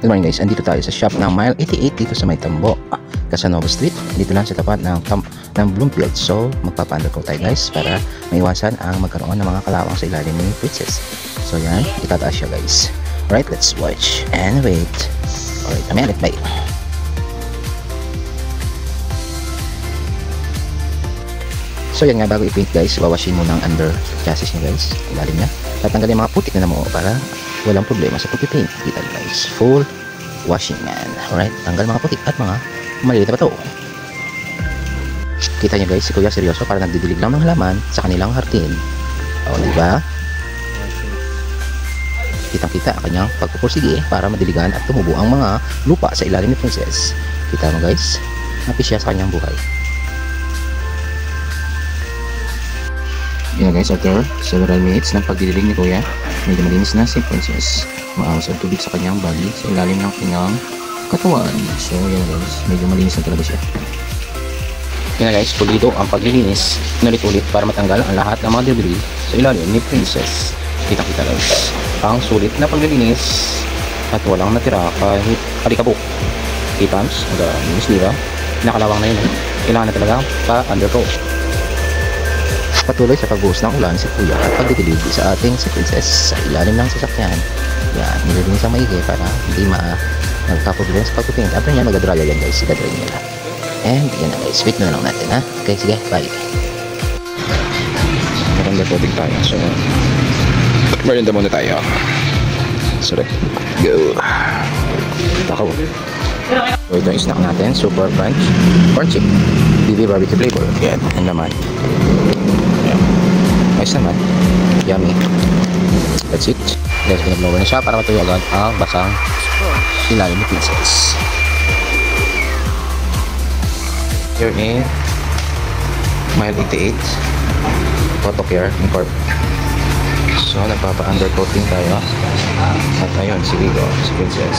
Good morning guys, andito tayo sa shop ng Mile 88 dito sa May Tambo, Casanova Street. Dito lang sa tapat ng Bloomfield. So magpapa-undercoat tayo guys para maiwasan ang magkaroon ng mga kalawang sa ilalim ni Princess. So yan, itataas siya guys. Alright, let's watch and wait. Alright, kami ulit, bye. So yan nga, bago i-paint guys, wawashin mo ng under chassis niya guys, ilalim niya. Tatanggalin yung mga putik na mo para walang problema sa pag-paint. Kita nyo guys, full washing man. Alright, tanggal mga putik at mga maliliit na bato. Kita nyo guys, si Kuya seryoso para nagdidilig lang ng halaman sa kanilang hardin. O diba? Kitang-kita ang kanyang pagpupursige para madiligan at tumubo ang mga lupa sa ilalim ni Princess. Kita mo guys, happy siya sa kanyang buhay. Yan guys, after several minutes ng pagdidilig ni Kuya, medyo malinis na si Princess. Maawas ang tubig sa kanyang body sa ilalim ng kanyang katawan. So yan guys, medyo malinis na talaga siya. Yan guys, pulido ang paglilinis, ulit-ulit para matanggal ang lahat ng mga debris sa ilalim ni Princess. Kita-kita guys, ang sulit na paglilinis at walang natira kahit alikabok. Kitams, linis nila, nakalawang na yun. Kailangan na talaga pa-undercoat. Patuloy sa pagbuhos ng ulan si Kuya at pagdidilig sa ating si Princess sa ilalim ng sasakyan. Yan, nililinis ang maigi para hindi magkaproblema sa pagpipaint. After niya, mag-dryer yan guys, i-dry niya lang. And yan na guys, wait na lang natin ha. Okay, sige, bye. Maganda po din tayo. So, merinda muna tayo. So, let's go. Takaw. So, ito yung snack natin, super crunch corn chip, BB barbecue flavor. Yan, yan naman. Nice naman, yummy. That's it. Guys, pinag-blower na siya para matuyo agad ang basang ilalim ni Princess. Here in Mile 88 Auto Care Incorp. So nagpapa-undercoating tayo. At ayun, si Vigo, si Princess.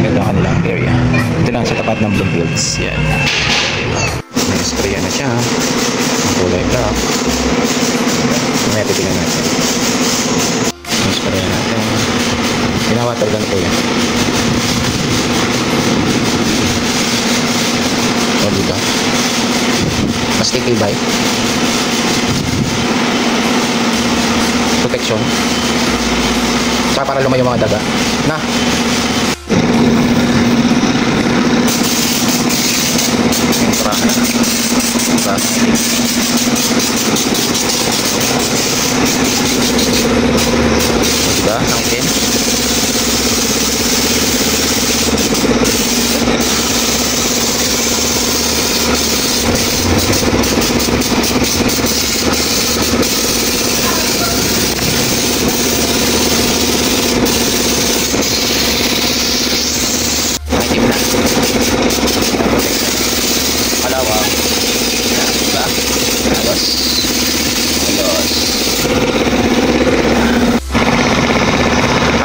Ganda ang kanilang area. Ito lang sa tapat ng Bloomfields. Yan. Sprayan na siya. Kulay black. May titignan natin. Sprayan natin. Pinawater lang po yan. O diba? Mas kikibay. Protection. Saka para lumayo mga daga. Na! Diba? Ang tin.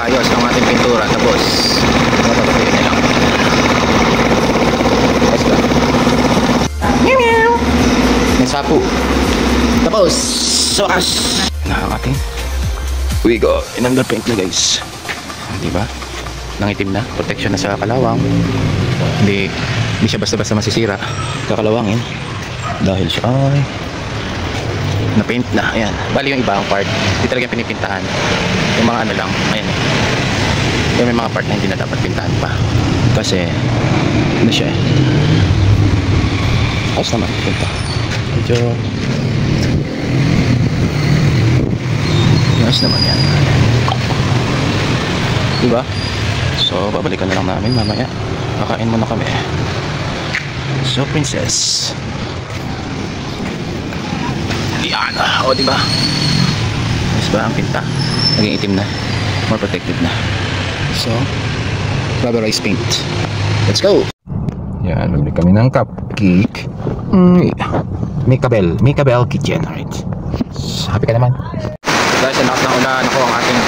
Ayos ang ating pintura. Tapos mapapatuloy na lang. Let's go. May sapo. Tapos sokas na ang ating Vigo. In-underpaint na guys. Diba? Nangitim na. Protection na sa kalawang. Hindi siya basta-basta masisira. Kakalawangin. Dahil siya ay na-paint na. Ayan. Bali yung ibang part hindi talaga pinipintahan. Yung mga ano lang. Ayan. Yung may mga part na hindi na dapat pintahan pa. Kasi ano siya eh. Ayos naman. Pinta. Medyo ayos naman yan. Diba? So babalikan na lang namin mamaya. Kakain muna kami. So Princess. Yan. O diba? Ayos ba ang pinta? Naging itim na. More protected na. So rubberized paint. Let's go! Yan. Bumili kami ng cupcake. Mika Bell Kitchen. Alright. Happy ka naman. Guys, ang lakas ng ulan. Ako ang ating